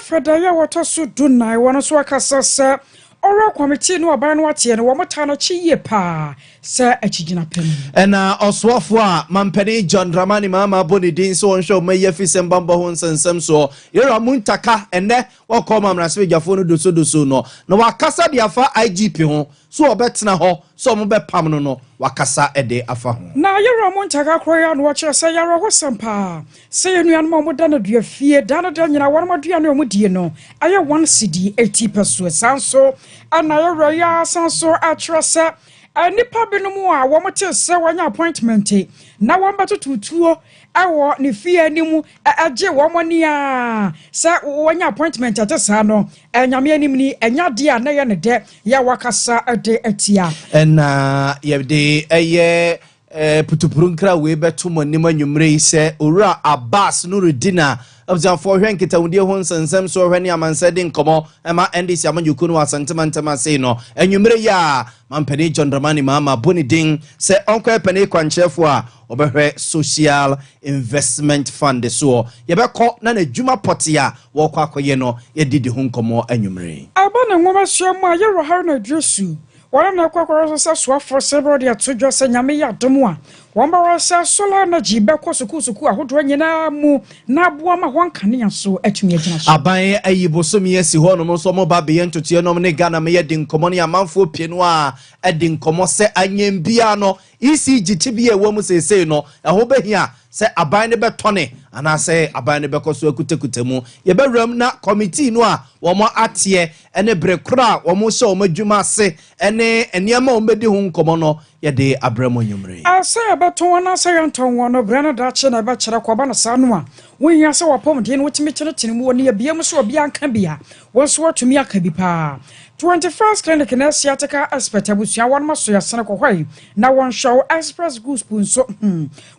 Fedaya water so do na one so akasa Ora committee no aban wate no womota no chiye pa sa achigina pen. Ena oswafo a mampani John Dramani Mama boni din so onhwe maye fisembamba ho nsensem so yera muntaka ene wakoma mraswe gyafo no doso no na wakasa de afa IGP ho so obetena ho so mo bepam no wakasa ede afa ho na yera muntaka kroya no wache say yera ho Sompa say nuan mo da na dua fie da na da nyina won mo dua no mo die no aye 1 cedi 80 peso sanso ana yera ya sanso atrasa nipa binumu a womote se wanya appointment na wombato tutuo ewo ne fie animu age womoni a se wanya appointment atesa no nyame anim ni enya de a na ye ne de ya wakasa de atia na ye de eye putupurunkra we beto monim anwumre se owura Abbas Nuruddina abza for hwen kitawudie ho nsensem so hwen amansa de nkomo ema ndc amanyuku no asantema sei no anwumre ya mampani John Dramani Mama bonidin se onko pene kwanchefo a obehwe social investment fund so yebekọ na adwuma potia wo kwa akoye no yedidi ho nkomo anwumre abana ngoma hyiamu a yero har na dwesu wala na kwakoro so so for several dia todwo se nyame ya domo a wamba wasa solar energy beko suku ahodo nyina mu na aboa ma honkane so atumi agina so aban ayibosomi esi ho no so mo ba be yentotie no ne Ghana me yedi nkomo ne amanfo pie no a edi nkomo se anyambia no ECG tibie wo mu sesei no ɛho behia se aban ne betone ana se aban ne bekoso akutekutemu ye bewram na committee no a wo mo atie ene brekura wo mo hye wo madwuma ase ene eniema wo medi ho nkomo no ye de abramo nyumre ase beton na se yanton wo no brana da che na be kire kwa ba na sanu a wohia se wapom de no wotimi kire mu woni abiem so obi anka bia wo so watumi aka bi pa 21st clinic na siateka expert abusia won maso ya sene kohwai na won show express goods punso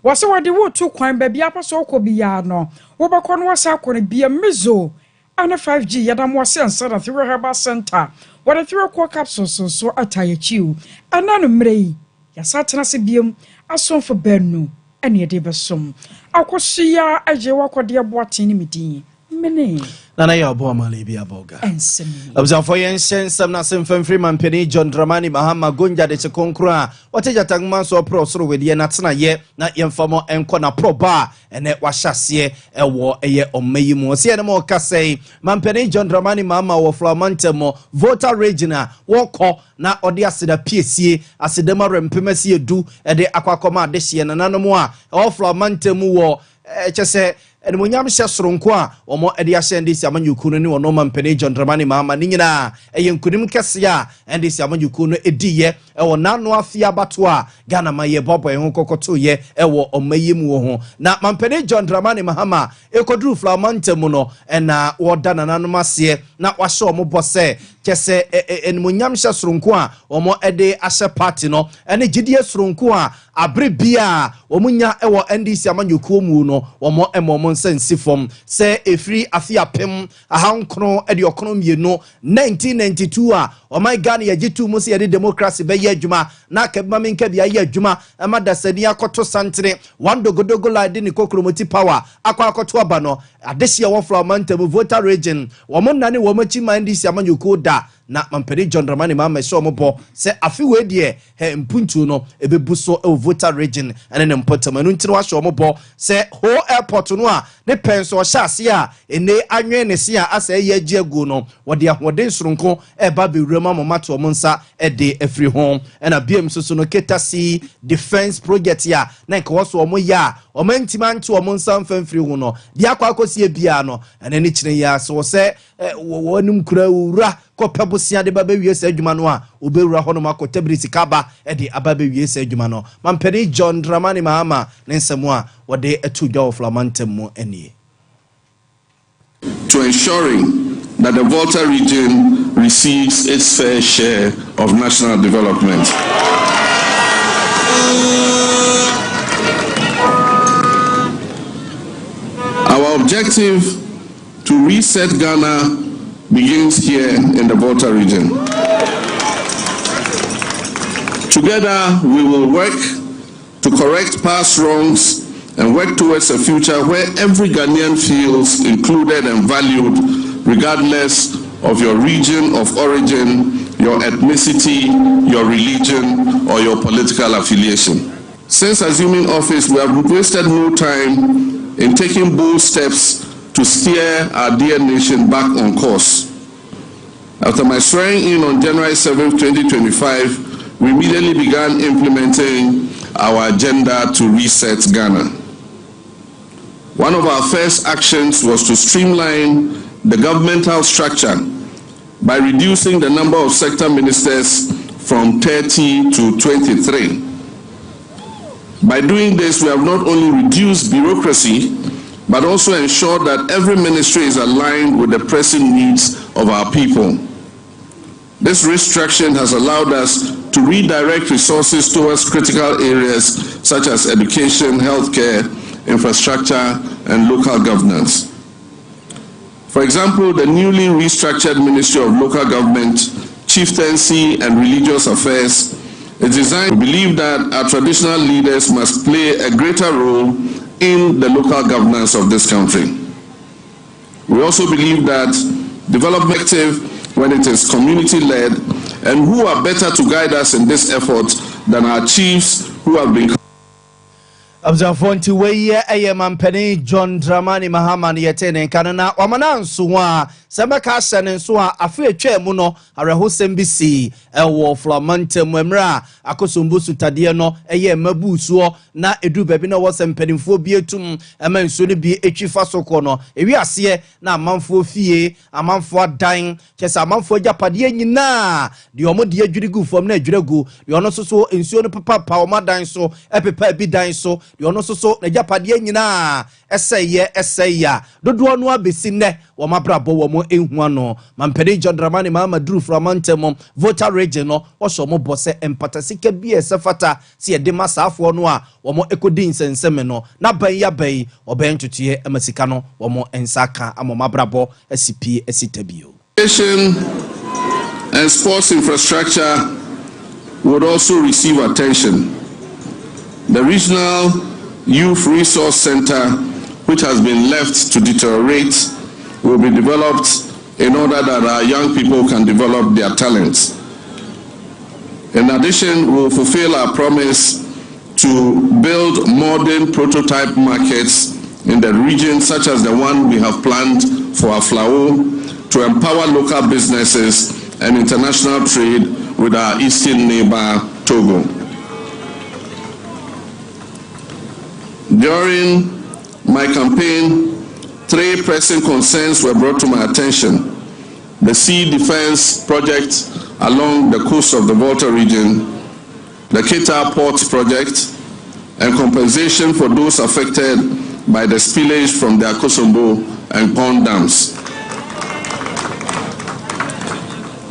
wase wodi wo tu kwan ba bia paso okobia no wo bakọ no wasa akọ bia mezo ana 5G yadam wase ansa da through herbal center wode through core capsules so atayechiu ana no mrei ya satena se biem asomfo banu ene de besom akosia aje wakode aboaten ni medin mene nana ya obo amale bi aboga ensem abza for yensem na semfem free man peni John Dramani Mahama gonja de chekonkra wateja tangman so pro soro wedie na tena ye na yemfamo enko na proba ene wahyasie ewo eye omayimu se ene mo kasei man peni John Dramani Mahama wo Parliamentary Volta regional woko na ode aseda piesie asedema rempemasi edu ede akwakoma adehye na nanomo a wo Parliamentary wo chese ene monyam hye soronko a omo ede ahye ndisi amanyuku no ne wono mampene John Dramani Mahama ni nyina eyenkunim kese a ndisi amanyuku no ediye ewo nano afia bato a Ghana maye bobo ho kokoto ye ewo omayim wo ho na mampene John Dramani Mahama ekodru Parliamentary no ena woda nanano mase na wahye omo bose kese ene monyam hye soronko a omo ede ahye party no ene gidie soronko a abre bia omunya ewo ndisi amanyuku mu no omo emomo sensifom se efri afia pem ahankro ede okono mienu 1992 a o my Ghana ye gitu mu se ye democracy be ye adwuma na kabima menka bia ye adwuma amada sani akoto santere wandogodogo lade ni kokromoti power akoto aba no adehye wo Parliamentary Volta region wo monane wo machi mandisi amanyuku da na mampeni John Dramani Mahama so mobo se afi we de he mpuntu no ebebuso e Volta region ene ne mpotamanu ntiri wa so mobo se ho airport no a ne penso hyase a ene anwe ne se a asa ye agiagu no wode ahoden soronko e ba bewurama momato mo nsa e de afri ho ena biem so no ketasi defense project ya na nka woso mo ya o mantima nti o mo nsa mfamfiri ho no dia kwakosie bia no ene ne kire ya so se wonum kura wura kopebusia de baba wiese adwuma no a obewura ho no makotabirisi kaba e de ababa wiese adwuma no mampeni John Dramani Mahama ne nsemu a wode atudwa wo Parliamentary mu enie to ensuring that the Volta region receives its fair share of national development. Our objective to reset Ghana begins here in the Volta region. Together, we will work to correct past wrongs and work towards a future where every Ghanaian feels included and valued regardless of your region of origin, your ethnicity, your religion, or your political affiliation. Since assuming office, we have wasted no time in taking bold steps to steer our dear nation back on course. After my swearing in on January 7, 2025, we immediately began implementing our agenda to reset Ghana. One of our first actions was to streamline the governmental structure by reducing the number of sector ministers from 30 to 23. By doing this, we have not only reduced bureaucracy, but also ensured that every ministry is aligned with the pressing needs of our people. This restructuring has allowed us to redirect resources towards critical areas such as education, healthcare, infrastructure, and local governance. For example, the newly restructured Ministry of Local Government, Chieftaincy, and Religious Affairs is designed to believe that our traditional leaders must play a greater role in the local governance of this country. We also believe that development is effective when it is community-led, and who are better to guide us in this effort than our chiefs who have been Abzafonti weye mampeni John Dramani Mahama yetene kanana wamana nso a sebeka sene nso a afi etwa mu no arehosem bisi ewo Parliamentary emra akosombo sutade no mabusuo na edu baby na wosempenimfo bi etum ema nso ne bi etwifa soko no ewiase na amanfo fie amanfo adan kyesa amanfo agapade nyina de omo de adwirigu fam na adwiragu de ono so nsuo no papa pa omadan so epepa bi dan so de ono so na agapade nyina eseye dodo no abesi ne wo mabrabo wo mo ehu ano mampede John Dramani Mahama duru Parliamentary Volta region no wo so mo bose empatasika bi esefata se ye de masafo no a wo mo ekodi nsenseme no na ban ya ban oben tutuye amasika no wo mo ensaka amo mabrabo asipi asitabio. Education and sports infrastructure would also receive attention. The Regional Youth Resource Center, which has been left to deteriorate, will be developed in order that our young people can develop their talents. In addition, we will fulfill our promise to build modern prototype markets in the region, such as the one we have planned for Aflao, to empower local businesses and international trade with our eastern neighbor, Togo. During my campaign, 3 pressing concerns were brought to my attention: the sea defense project along the coast of the Volta region, the Keita Port project, and compensation for those affected by the spillage from the Akosombo and Pond dams.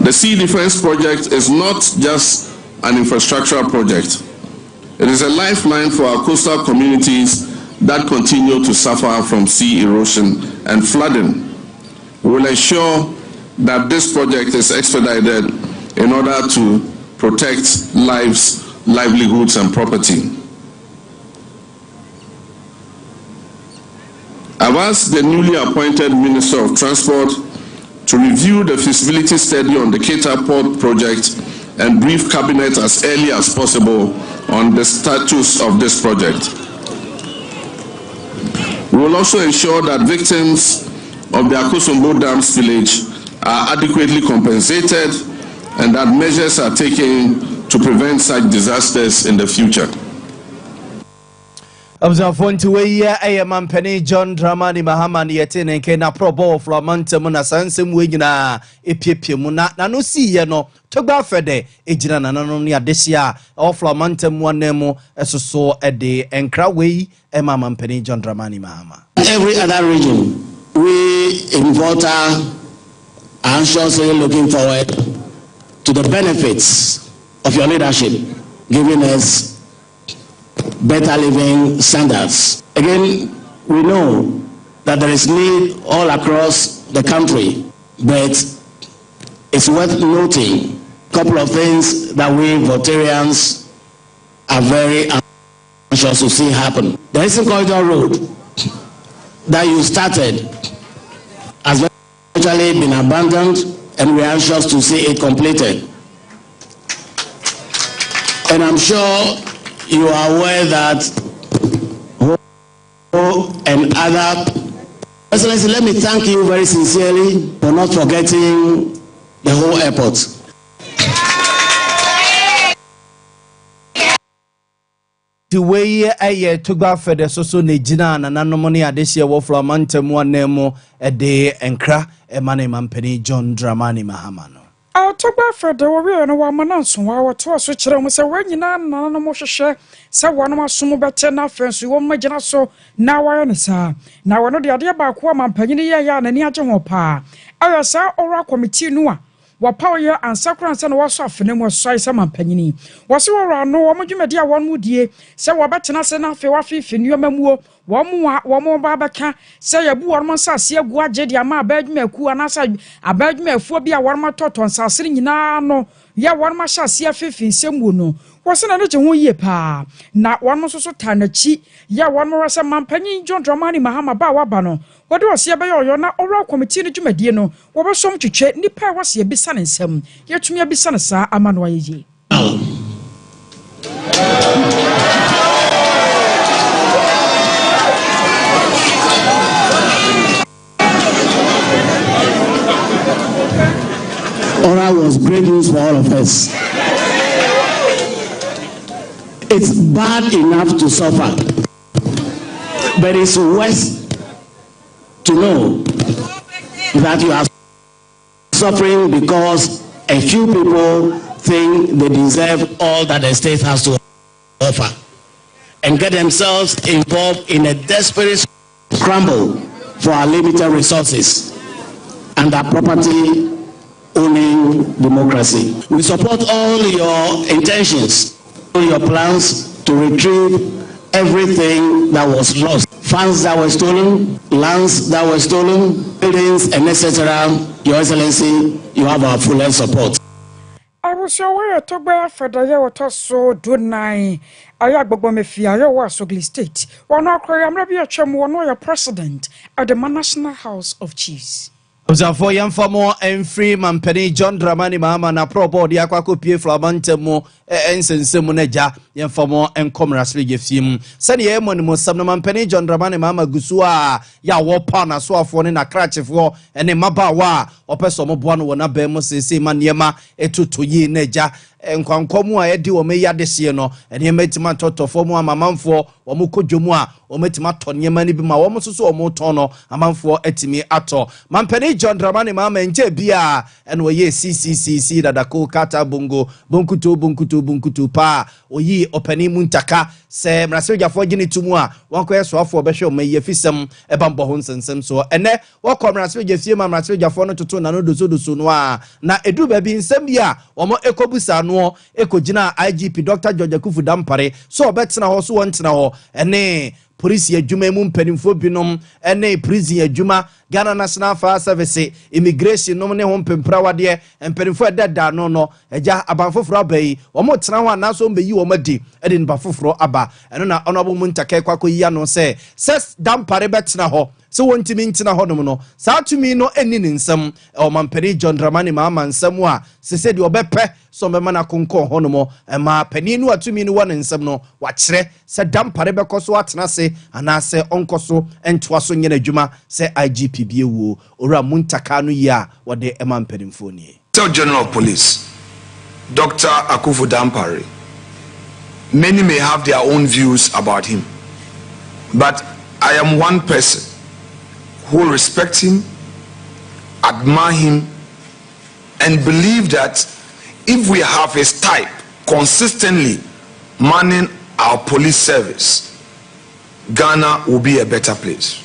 The sea defense project is not just an infrastructural project. It is a lifeline for our coastal communities that continue to suffer from sea erosion and flooding. We will ensure that this project is expedited in order to protect lives, livelihoods, and property. I've asked the newly appointed Minister of Transport to review the feasibility study on the Keita Port project and brief Cabinet as early as possible on the status of this project. We will also ensure that victims of the Akosombo Dam spillage are adequately compensated and that measures are taken to prevent such disasters in the future. Abzafonti weye mampeni John Dramani Mahama yetene nke na probo Parliamentary na sansem we nyina epiepie mu na no siye no togba fede ejina na no ne adesia of Parliamentary mu anemu esoso ede enkra we mampeni John Dramani Mahama. Every other region, we in Volta are anxiously looking forward to the benefits of your leadership, giving us better living standards. Again, we know that there is need all across the country, but it's worth noting a couple of things that we Voltarians are very anxious to see happen. The Eastern Corridor Road that you started as actually been abandoned, and we are anxious to see it completed. And I'm sure you are aware that and other. Excellency, let me thank you very sincerely for not forgetting the whole airport. The way I took back for the social Nijina and anomaly this year for a month and one name a day and cra a money man penny John Dramani Mahamano. I'll talk about for the warrior and a woman so while to a switch room was a when you know no more share. So one of my sumo better enough friends you won't imagine so now I understand. Now I know the idea about woman penny ya and any other pa. I saw oral committee noa. Wapower and Sacrans and was off and was so some penny. Was you around no one you media one would ye, so what better not enough for waffy in your memoir, one more barbaca, say a boo or monsa, see a guajedi, ma beg me cool and answer a beg me phobia one more tot on sassin no, ya one more shall see a fifth in some no. Wasn't a little ye pa. Not one more so tiny cheat, ya one more as a man penny John Dramani Mahama Bawabano. What was your bayo? You're not oral committee to Mediano. What was some to check? Nipa was your bisan and some. Yet to me a bisan, sir, a man. Oral was great news for all of us. It's bad enough to suffer, but it's worse to know that you are suffering because a few people think they deserve all that the state has to offer and get themselves involved in a desperate scramble for our limited resources and our property owning democracy. We support all your intentions, all your plans to retrieve everything that was lost. Funds that were stolen, lands that were stolen, buildings, and etc. Your Excellency, you have our full support. I was aware to bear for the year what so do nine. I have me fear your was ugly state. One of I'm not be a chum one your president at the National House of Chiefs. For young for more and free man penny John Dramani Mahama na probo di akwako pie flabante mo ensense mo neja yan for more and commerce legifim sani ye mo ni mo sam man penny John Dramani Mahama gusua ya wo pa na so afo ne na krachefo ene mabawa opeso mo boa no na be mo sese maniema etutu yi neja nkwankomu a edi wo me yadese no ene metima totofo mu amamanfo wo mo kodwomu a wo metima tonyema ni bi ma wo mo soso wo mo ton no amanfo etimi ato man penny John Dramani Mahama nje bia ene wo ye CCCC dadako kata bunkutu pa oyi opani muntaka se mraseljafo gini tumu a wanko yeso afo behwe o maye fisem ebambo ho nsensem so ene wako mraseljafie ma mraseljafo no toto na no doso no a na edu ba bi nsem bia omo ekobusa no ekogina IGP Dr. George Akufu Dampare so obetena ho so wontena ho ene police adwuma mu mpanimfo binom ene prison adwuma Ghana National Fire Service immigration nom ne ho mpempra wade mpanimfo edada no eja abanfoforo abai omo tena ho anaso mbeyi wo madi ede nbafoforo aba eno na honorable muntaka kwakoyi ano se Dampare betena ho so wontimi ntina hodom no saa tumi no eni nsem o mampani John Dramani Mahama nsem a sese de obepe so mema na konko honom ma pani no atumi no won nsem no wa kire se Dampare bekoso atena se anase onkoso entoaso nyena adwuma se IGP biewu ora muntaka no ya wode emampanimfo ni General of Police Dr. Akufu Dampare. Many may have their own views about him, but I am one person who respect him, admire him, and believe that if we have his type consistently manning our police service, Ghana will be a better place.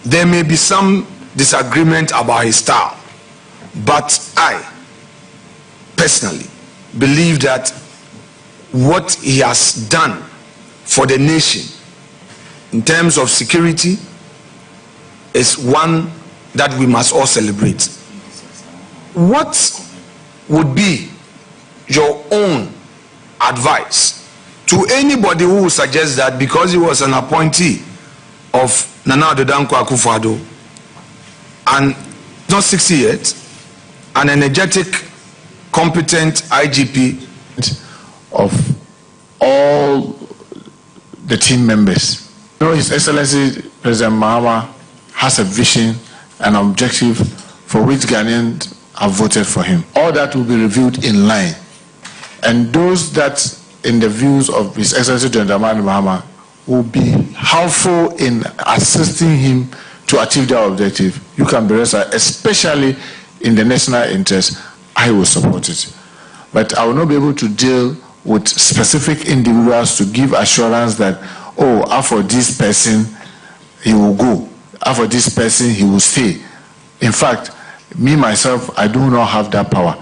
There may be some disagreement about his style, but I personally believe that what he has done for the nation in terms of security is one that we must all celebrate. What would be your own advice to anybody who would suggest that because he was an appointee of Nana Addo Dankwa Akufo-Addo and Not 60 yet. An energetic, competent IGP of all the team members. You know, His Excellency President Mahama has a vision, an objective for which Ghanaians have voted for him. All that will be reviewed in line. And those that, in the views of His Excellency President Mahama, will be helpful in assisting him to achieve their objective, you can be rest, especially in the national interest, I will support it. But I will not be able to deal with specific individuals to give assurance that, oh, for this person, he will go. For this person, he will stay. In fact, me, myself, I do not have that power.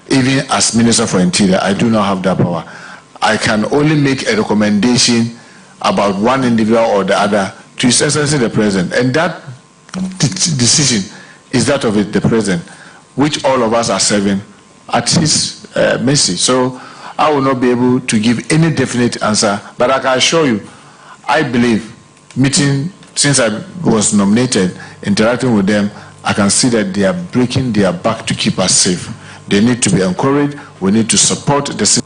Even as Minister for Interior, I do not have that power. I can only make a recommendation about one individual or the other to His Excellency the President. And that decision is that of the President, which all of us are serving at his mercy. So I will not be able to give any definite answer, but I can assure you, I believe, meeting, since I was nominated, interacting with them, I can see that they are breaking their back to keep us safe. They need to be encouraged. We need to support the system.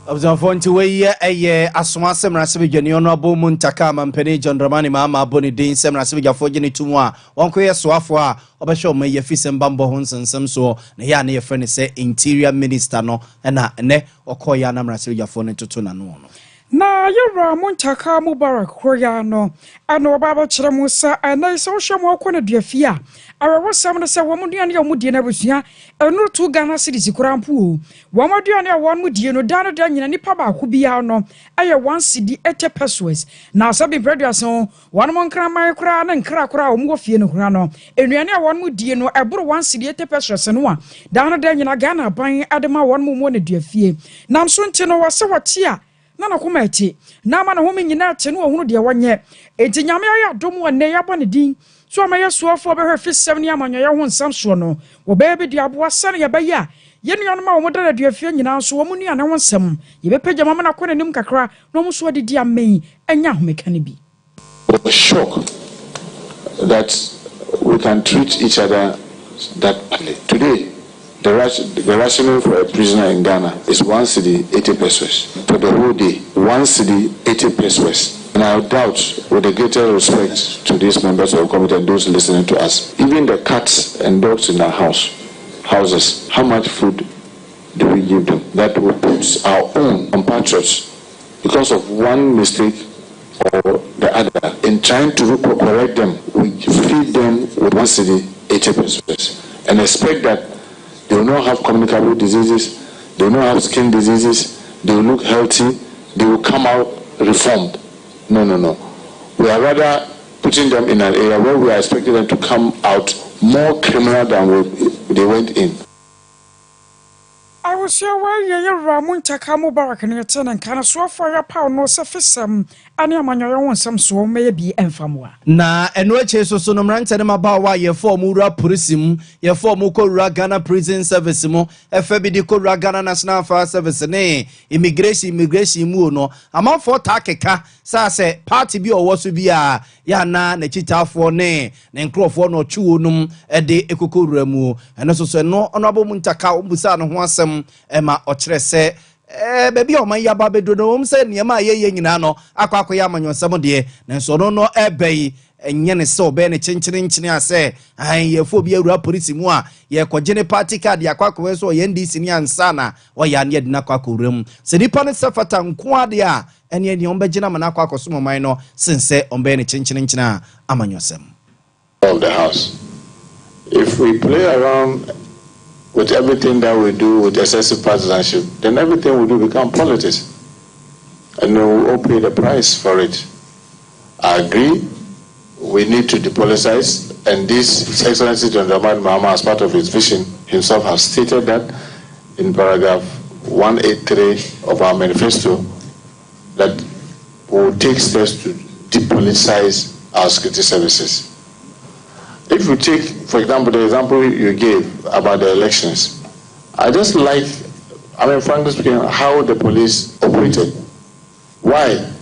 Observant way asoma semra sebejani honorable Muntaka Mampeni John Dramani Mahama Boni Din semra sebeja fogini tumwa wonko ye soafo a obehwe o maye fisem bambo ho nsensem so na ya na ye frene se interior minister no na ne okoya na mra sebeja fo ne toto na no na yura Muntaka Mubarak hoya no ano baba kire musa ana so hwemo akona duafia arewo sam no se wo muduane ya mudie na busua enu to Ghana city kurampu wo muduane ya won mudie no dano da nyina nipa ba ko bia no aye 1 cedi 80 pesos na sabi production won mon kraman kra na nkra kra wo mo fie no kra no enuane ya won mudie no eboro 1 cedi 80 pesos no a dano da nyina Ghana ban adema won mo na duafie nam so nti no wose wote a na na kuma eti na ma na ho menyina ate no ohunu de wonye enti nyame ayo adom wonne yabo ne din so amaye suofo be hwe fisem ne amanyoye ho nsam so no wo be bi de aboa sane ye be ya ye nuano ma wo modara duafie nyina so wo munu ane ho nsam ye be pagya mama na kone nim kakra no mo so de amen anya ho meka ne bi. Shock that we can treat each other that badly. Today, the rationale for a prisoner in Ghana is 1 cedi 80 pesos for the whole day. 1 cedi 80 pesos. And I doubt, with the greater respect to these members of the committee and those listening to us, even the cats and dogs in our houses, how much food do we give them? That will put our own compatriots, because of one mistake or the other, in trying to correct them, we feed them with 1 cedi 80 pesos and expect that they will not have communicable diseases, they will not have skin diseases, they will look healthy, they will come out reformed. No. We are rather putting them in an area where we are expecting them to come out more criminal than they went in. I was sure where you Muntaka Mubarak and your tenant can so for your power no sufficient and your man your own some so maybe enfamwa. Na enweche so no mrante ne mabawa ye form ura polisim ye form ko Ghana prison service mo FBD ko Ghana National Fire Service ne immigration mu no amanfo takeka sa se party bi owo so bia ya na chitafo ne nkrofo no twu num de ekokowura mu eno so no Honorable Muntaka ombusa no ho asem ema okire se baby o man yaba bedo no se niema ye nyina no akwa ya amanyonsam de nenso no ebei enye ne se obe ne chenchene ase an ye fo bi awura police mu a ye kogene party card yakwa so ye ndisi ni ansa na o ya ne adina kwa kowuram se nipa ne sefata nko ade a ene ne ombegina mana kwa kosomo man no sense ombe ne chenchene amanyonsam of the house. If we play around with everything that we do with excessive partisanship, then everything we do become politics. And we will all pay the price for it. I agree, we need to depoliticize, and this His Excellency John Dramani Mahama, as part of his vision, himself has stated that in paragraph 183 of our manifesto, that we will take steps to depoliticize our security services. If you take, for example, the example you gave about the elections, I just like, frankly speaking, how the police operated. Why?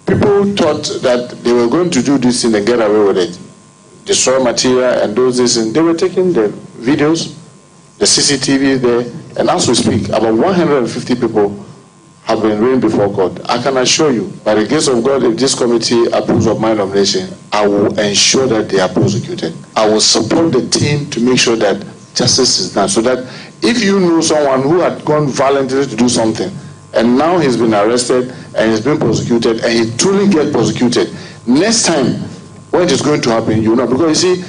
People thought that they were going to do this thing and get away with it. destroy material and those things. And they were taking the videos, the CCTV there, and as we speak, about 150 people have been arraigned before court. I can assure you, by the grace of God, if this committee approves of my nomination, I will ensure that they are prosecuted. I will support the team to make sure that justice is done, so that if you know someone who had gone voluntarily to do something, and now he's been arrested and he's been prosecuted, and he truly gets prosecuted, next time, when it is going to happen, you know, because you see,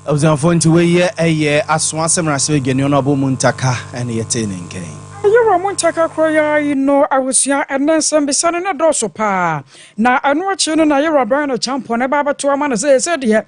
I was on phone to where as one summer, so again, you're not Muntaka and you're telling game. You were Montaka Croya, you know, I was young and then some beside a dorsal pa. Now, I'm watching and I were burn a champion about 2 months, said, yeah.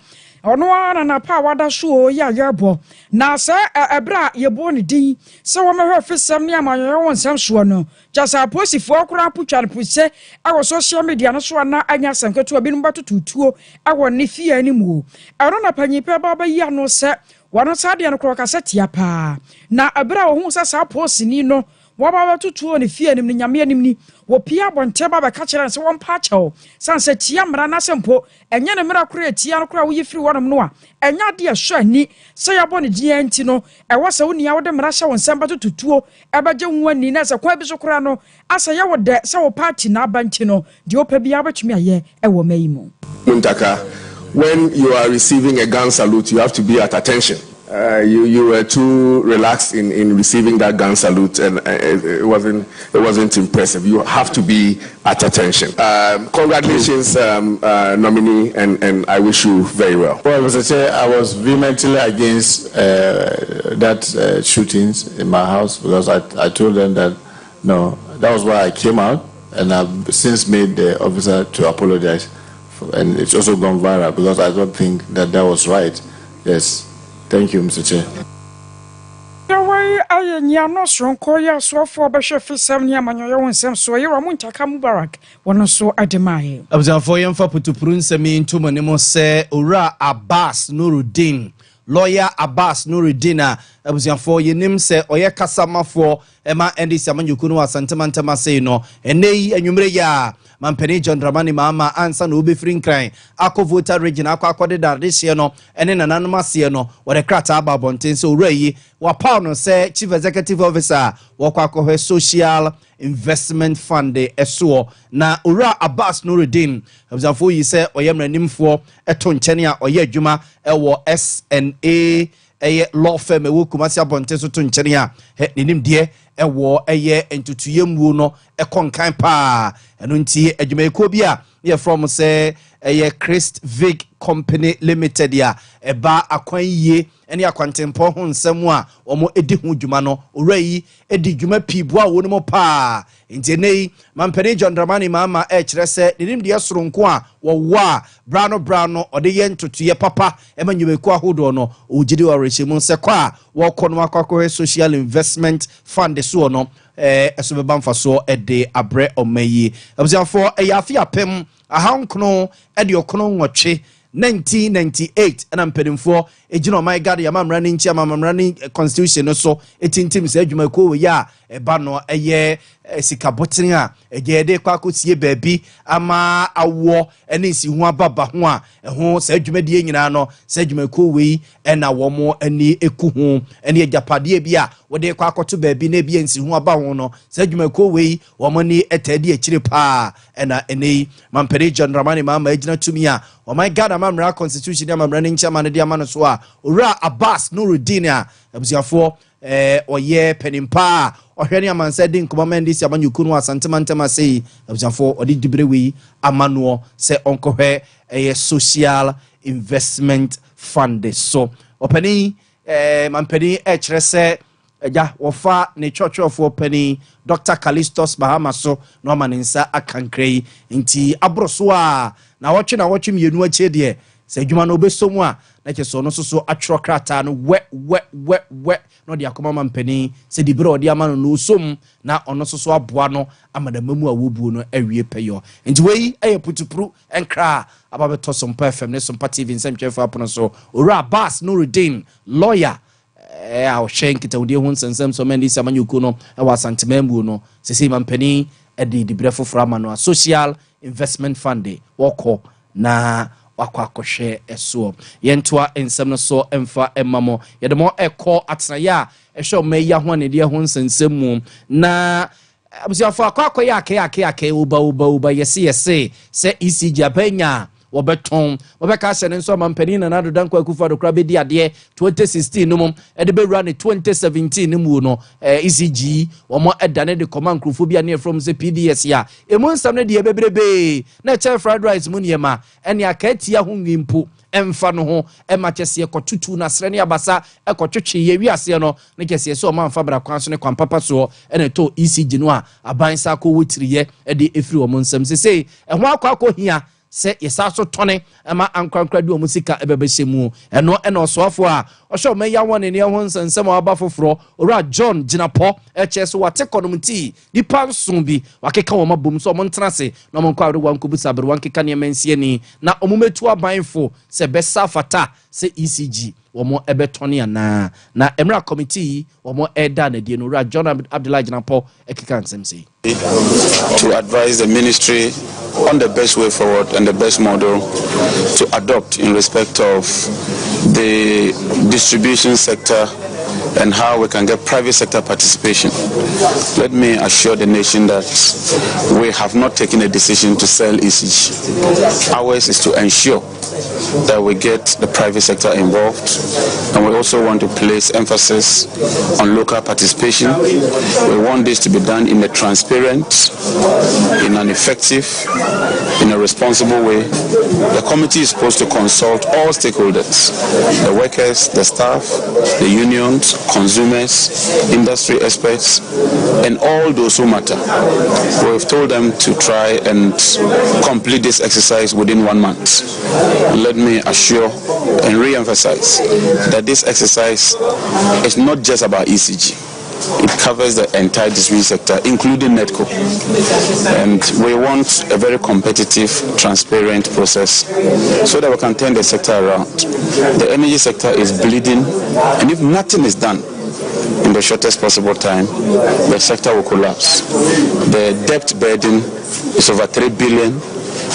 On one and a power that show, yeah, yabo. Now, sir, a bra, you're born D. So I'm a her first some near my own some sure. Just a pussy for crap, which I put say, I was social media, and so now I guess I'm going to have been about to 2. I want no fear anymore. I don't know, penny per baba, ya no, sir. One side and a crock, I said, ya pa. Now, a bra who says our post in no. Waba to 2 and fear him, Yamiani, wo Pia bon teba catcher and so one patcho. Sunset Tiamra Nasempo, and Yanamara create Tianocra, we free one of Noah, and Yadia Shani, say a bonny Giantino, and was only out of Rasha on Samba to 2, Abajan one Ninas a Quabisocrano, as a yaw de so party na bantino, the open biabach me a womaimo. Muntaka, when you are receiving a gun salute, you have to be at attention. You were too relaxed in receiving that gun salute, and it wasn't impressive. You have to be at attention. Congratulations, nominee, and I wish you very well. Well, Mr. Chair, I was vehemently against that shootings in my house, because I told them that no, that was why I came out, and I've since made the officer to apologize, and it's also gone viral because I don't think that was right. Yes. Thank you, Mr. Chair. The way I am not strong, Koya, so for Bishop Samia Manoyo, and so you're a Muntaka Mubarak, one so admire. I was on for you for to prunse me into Monemo say, Ura Abbas Nuruddin, lawyer Abbas Nuruddin. I was on for your name say, Oya Kasama for Emma and this Saman Yukuno Santamanta Maseno, and nay, and you Mampeni John Dramani Mama answer no be free crying. Ako Volta region, Aqua this year no, and in an anonymous year no, what a cratter about Bontin so Ray, what Pauno say, Chief Executive Officer, Wakako Social Investment Fund, SO, na Ura Abbas Nuruddin, Abzafo you say, or yam name for a Tonchenia or Yejuma, Ewo SNA. Law firm a Kumasi Bonteso Tunchenia, Ninim dear, a war a year into 2 year no, a concan pa, and unti a Jumaicobia, yeah, from say a Christ Vig Company Limited, ya, a bar a coin ye, and ya quantempo on somewhere, or more edihu Jumano, Ray, Edi Juma Pibwa, one more pa. In Jenny, Mampeni John Dramani Mama Rese, Nidim dia Srunkwa, wa, Brano, or the yen to your papa, Emmanuel Hudono, Ujidi or Richimon Sequa, walk on Wakako Social Investment Fund the Suono, a Subaban for so a day a bre or May. Observe for a Yafia Pem, a hound cno, and your cno watche. 1998 and I'm paying for a you know my god I'm running chairman I'm running constitution so 18 teams edwumako ya e ba no eye sikabotinia e gede kwakotie baabi ama awo ene si ho ababa ho a ho sa edwumadie nyina no sa edwumako we na wo mo ani eku ho ene agapade bi a wo de kwakoto baabi na bi ansi ho aba ho no sa edwumako we wo mo ni etadi akire pa ena ene mampere John Ramani mama ejina tumi a oh my god amamra constitution am running chairman de amano so a Ura Abbas Nuruddin a abusiafo oye penimpa ohwene amansa din kuma ndisi amanyukunu asantema sei abusiafo odi dibrewi amano se onkohwe social investment fund so opani mampani echrese ja wofa ne churchofo pani Dr. Callistus Bahama so no maninsa akankrei nti abroso a na watch mienu ache de se adwuma no obesomu a na cheso no so atwro krata no we no de akoma mampani se dibere odi ama no osom na ono so aboa no amadamamu a wobuo no awie peyo nti wei ayeputupru enkra ababeto Sompa FM ne Sompa TV nsemtwefa apono so Ura Abbas Nuruddin lawyer I'll shank it out once and some many Samanyukuno, I was Santimembuno, Sisi Mampeni, Eddie the Brefo Framano, Social Investment Fund, Woko, na wakwa akɔhwɛ ɛso yɛntoa nsɛm no so ɛmfa ɛmamo yɛde mo ɛkɔ atenaya ɛhwɛ ɔmɛya ho ne de ho nsɛnsɛm mu na abusuafo akɔyɛ ake uba yɛse sɛ ECG abanya wɔbɛtɔn wɔbɛka hyɛ ne nso amampanin na nado danko akufo adokra bɛdi adeɛ 2016 no mu ɛde bɛwura ne 2017 no mu no ECG wɔn ɛdane de command nkrofo bi ane from sɛ PDS ya emu nsam no deɛ bebrebe na ɛkyɛ fried rice mu nneɛma ɛne akatia ho nwimpo ɛmfa no ho ɛma kyɛseɛ kɔtutu na srɛ ne abasa ɛkɔtwetwe yɛ wiase no ne kyɛseɛ sɛ ɔma mfa bra kwan so ne kwan papa so ɛne to ECG no a aban sa akɔ wotiriɛ ɛde efiri wɔn nsam sɛ ɛho akɔ hia se yesa so tone ama ankrankra di omusika ebebehye mu eno osoafo a ohwe omeya won ne ho nsensem aba foforo ora John Ginapo eche so wate konomti di panson bi wakeka wo mabom so omontena se na omonko awre wankobusa ber wankeka ne mansie ni na omumetu abanfo se besa fata se ECG womo ebetone ana na emra committee womo eda na die no ora John Abdullah Ginapo ekeka nsem sei to advise the ministry on the best way forward and the best model to adopt in respect of the distribution sector and how we can get private sector participation. Let me assure the nation that we have not taken a decision to sell ECG. Ours is to ensure that we get the private sector involved, and we also want to place emphasis on local participation. We want this to be done in a transparent, in an effective, in a responsible way. The committee is supposed to consult all stakeholders, the workers, the staff, the unions, consumers, industry experts, and all those who matter. We've told them to try and complete this exercise within 1 month. And let me assure and re-emphasize that this exercise is not just about ECG. It covers the entire distribution sector, including NETCO. And we want a very competitive, transparent process so that we can turn the sector around. The energy sector is bleeding, and if nothing is done in the shortest possible time, the sector will collapse. The debt burden is over 3 billion.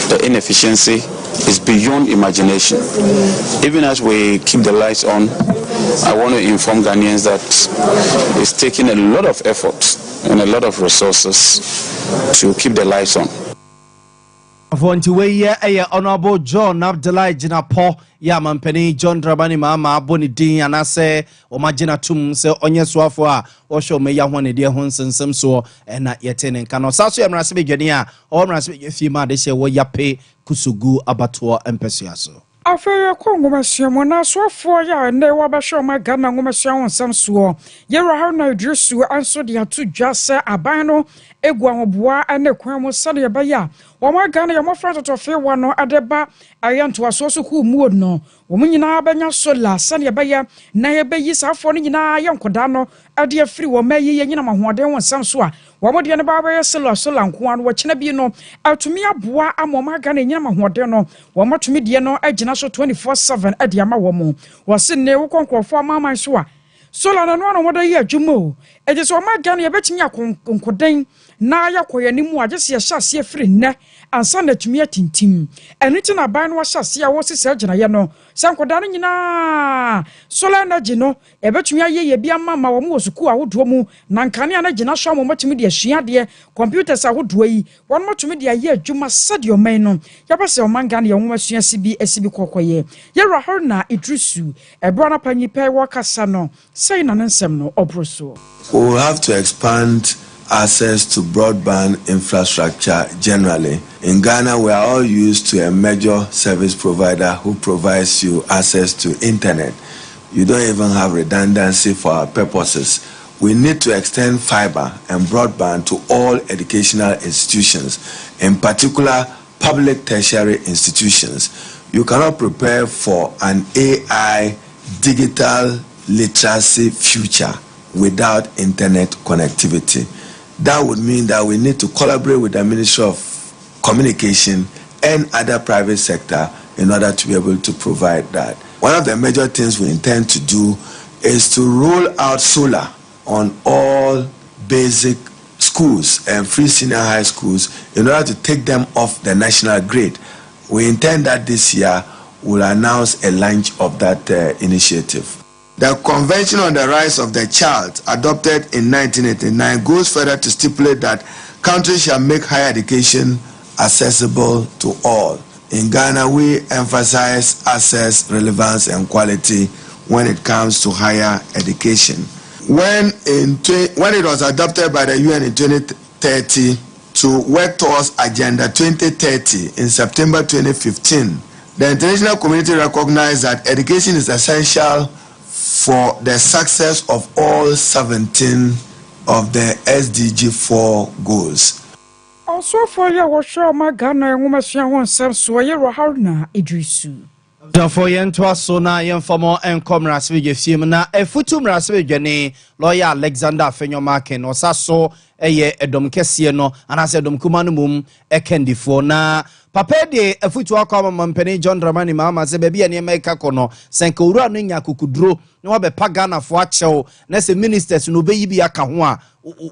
The inefficiency is beyond imagination. Even as we keep the lights on, I want to inform Ghanaians that it's taking a lot of effort and a lot of resources to keep the lights on. Honorable John Abdullah Ginapo ya mampeni John Dramani Mahama aboni din anase o magina tum se onye soafo a o hwe me ya hone de ho nsensem so na yete ne nka no saso ya mrase be dwene a o mrase be fi ma de hye wo yape kusugu abato empesua so afere ko ngomasua na soafo ya ne wa ba hwe ma Ghana ngomasua wonsam so yera ha na idrisu anso de atu dwase aban no egu ahoboa ane kwan mo sade ba ya wama Ghana ya mofra totofe wano adeba ayanto asoso ku mu no womu nyina banya sola sade ba ya na ye beyi safo no nyina yankoda no ade afiri wo mayi ye nyina mahoden wonsam so a wamo de ne ba ba ye sola nko an wo kina bi no atumi aboa amoma Ghana nyina mahoden no wamo tumi de no agina so 24/7 ade ama womu wo se ne wo konkrofo amaman so a sola na no woda ye adwumo eje so ma Ghana ye betimi akonkoden na yakoye ni mu agese ye hyase afiri nne ansa na tumi atintim eniti na ban no hyase a wo sese agina ye no sankoda no nyina solar energy no e betumi aye bi amama wo mu osuku ahodo mu na nkane na gina so mo matumi de ahia de computers ahodo yi won matumi de aye adwuma sadio man no yabase o mangane ye wo asua sibi kokoye ye rahor na idrisu ebro na panyipe wo kasa no sei na nsem no obroso. We will have to expand access to broadband infrastructure generally. In Ghana, we are all used to a major service provider who provides you access to internet. You don't even have redundancy for our purposes. We need to extend fiber and broadband to all educational institutions, in particular public tertiary institutions. You cannot prepare for an AI digital literacy future without internet connectivity. That would mean that we need to collaborate with the Ministry of Communication and other private sector in order to be able to provide that. One of the major things we intend to do is to roll out solar on all basic schools and free senior high schools in order to take them off the national grid. We intend that this year will announce a launch of that initiative. The Convention on the Rights of the Child, adopted in 1989, goes further to stipulate that countries shall make higher education accessible to all. In Ghana, we emphasize access, relevance, and quality when it comes to higher education. When it was adopted by the UN in 2030 to work towards Agenda 2030 in September 2015, the international community recognized that education is essential for the success of all 17 of the SDG 4 goals. Also for ya washo ma Ghana enwumasua ho nsem so ye Haruna Idrisu. For yentwa so na yemfamo enkomra sebe fiem na efutu mra sebe dwane lawyer Alexander Afenyomaken osaso eye edom kese no anase edom kuma no mum ekendifo na papa de efutu akwa mampeni John Dramani Mahama se bia ne meka kono senka uru anu nya kokuduro ne wabepa Ghana fo achew na se ministers no beyi bia ka ho a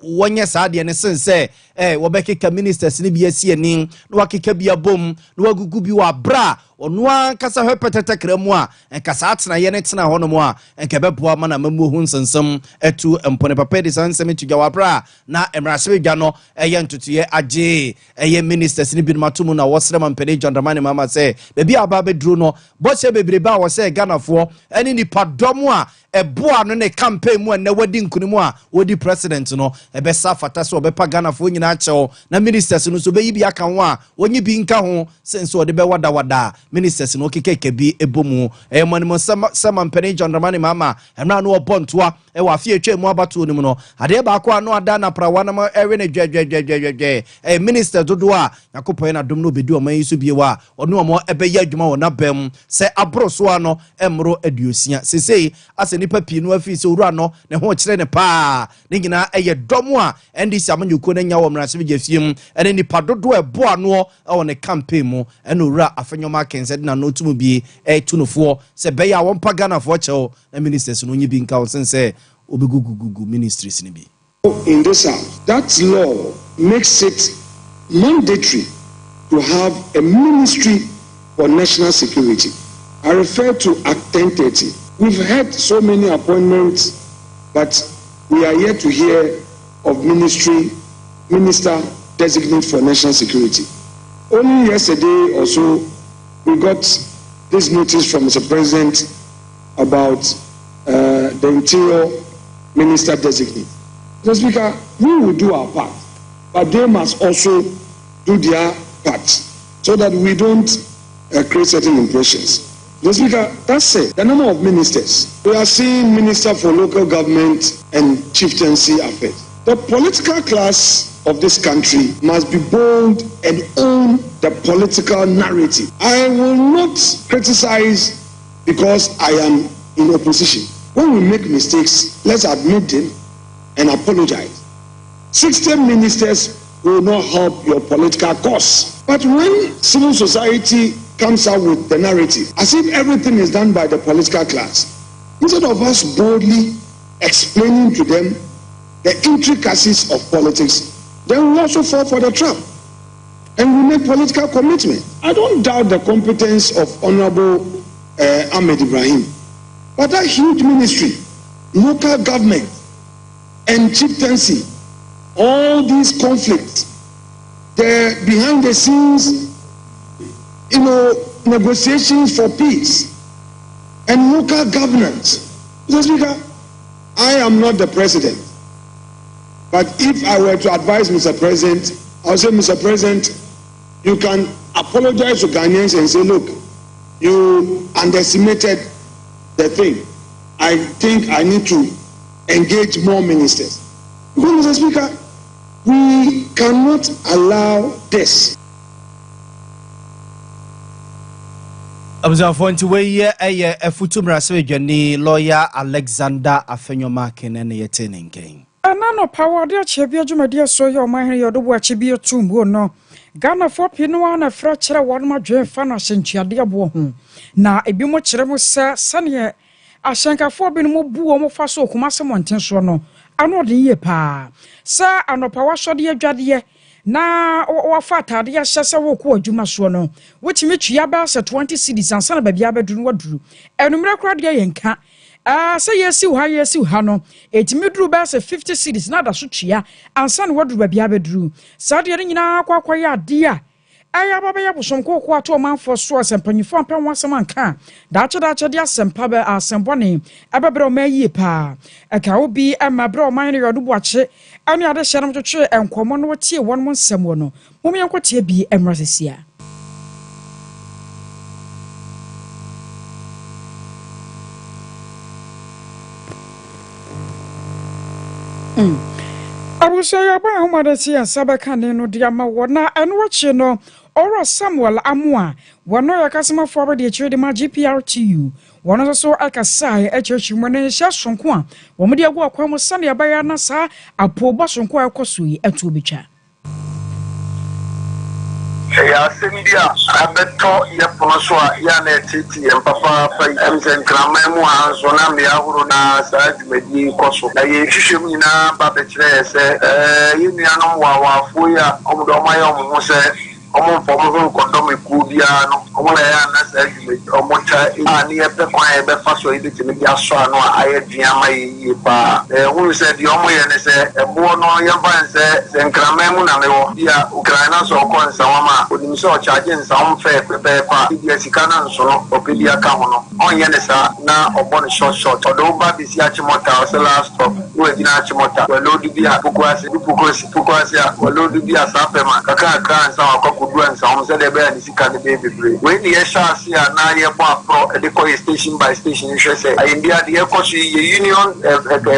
wonye saade ne sense wobekeka ministers ne bia sie nin no wakeka bia bom no wagugu bi wa bra ono ankasa hwepetete kremu a enkasa atena ye ne tena hono mo a enkebeboa mana mamu hu nsensem etu empone papa de sansem tuga wa bra na emrasebe dwa no eye ntotoye age eye ministers ne bi matomu na wosre mampene John Dramani Mahama se bebi aba bedru no bose bebreba wo se Ghana fo eni nipa dom a eboa no ne campaign mu na wadi nkunimu a wodi president no ebesa fata so obepa Ghana fo nyina achew na ministers no so beyi bi aka ho a wonyi bi nka ho sense ode be wada ministers no kekeke bi ebomu emanimo sama mpene John Dramani Mahama emra no obontoa wa afie etwa mu abato ni mu no ade ba ko ano ada na prawa na ewe ne dwedwedwedwe minister dodo a yakopo na dom no bedi o man yiso bie wa ono omo ebe ya adwuma wona bam se abroso ano emro aduosia sesei ase nipa pi no afi se owura no ne ho kire ne pa ne nyina eye dom a ndc amanyuko na nya wo mra se bia fiem ene nipa dodo ebo ano e ne campaign mu ene owura Afenyomaken se na no tumu bi tunofo se be ya won pa Ghana fo chew na ministers no nyi bi nka sense obegugugu ministries ni bi. In this house, that law makes it mandatory to have a ministry for national security. I refer to Act 1030. We've had so many appointments, but we are yet to hear of minister designate for national security. Only yesterday or so, we got this notice from Mr. President about the Interior Minister designate. Mr. Speaker, we will do our part, but they must also do their part so that we don't create certain impressions. Mr. Speaker, that's it. The number of ministers. We are seeing Minister for Local Government and Chieftaincy Affairs. The political class of this country must be bold and own the political narrative. I will not criticize because I am in opposition. When we make mistakes, let's admit them and apologize. 60 ministers will not help your political cause. But when civil society comes out with the narrative, as if everything is done by the political class, instead of us boldly explaining to them the intricacies of politics, then we also fall for the trap. And we make political commitment. I don't doubt the competence of Honorable Ahmed Ibrahim. But that huge ministry, local government, and chieftaincy, all these conflicts, the behind the scenes, negotiations for peace, and local governance. Mr. Speaker, I am not the president. But if I were to advise Mr. President, I would say, Mr. President, you can apologize to Ghanaians and say, look, you underestimated the thing. I think I need to engage more ministers. But Mr. Speaker, we cannot allow this. Observe to where a futumra surgeon, lawyer Alexander Afenyomaken and Yetening King. Anano power dear Chebia Jumadia so your mind your do watch be a tomb no. Ghana for Pinoa and fracture one more dream fan of Sentia dear bohum. Na a bimo cheremo sir, Sunny. Ashanka for being more boo or faso, Kumasa Montensono. I know the year pa. Sir, and no power shot dear Jadia. na wafa atade ya hyɛ sɛ wokɔ adwuma so no wotimi twia ba sɛ 20 cedis ansa na babia baduru waduru enumere kora de yɛnka sɛ yɛsi ha no etimi duru ba sɛ 50 cedis na da so twia ansa na waduru babia baduru saa de nyina akwa ade a aya baba ya bosom ko ato manfo so asempanyifo ampa ho asem anka daache de asempa be asembone ebebre o mayi pa aka obi amabre o man ne yodo boache ane ade hyeram twetwe enkomo no tie won mo nsem wo no mom yankotie bi emra sesia Abusaya ba humadati asabaka ne no dia ma wona eno wachi no Ora Samuel Amua, wano ya kasima forward the chede ma GPRTU, wano so akasai echechi mwene sha sonkwa, wamudi agwa kwa musani ya baya nasa apoba sonkwa yakosui etubicha. Ya Simbia, abeto ya ponoswa ya netiti ya mpapa pa mzen kramemu hanzona ya huru na saadi medi koso. Na ye shishe mnina babechile se, yini anu wafuya omudoma ya omumuse, omo fomo kondomi kubia no omo la ya na sa adwuma omo cha ani ebe kwan ebe faso ide timi dia so ano ayedua mai pa hu se di omo ye ne se ebo no ye ban se nkramemu na mewo dia Ukraina so ko nsa wama onim se o charge nsa om fe pe pa dia sika na nso no opedia ka ho no on ye ne sa na obo no short odo ba bi si achimota o se last stop wo edina achimota we load bia pukwasi we load bia sapema kaka nsa kudu and some said the bear is can be brave. When the SRC and now you pro the station by station, you should say, India, the Ecoshi Union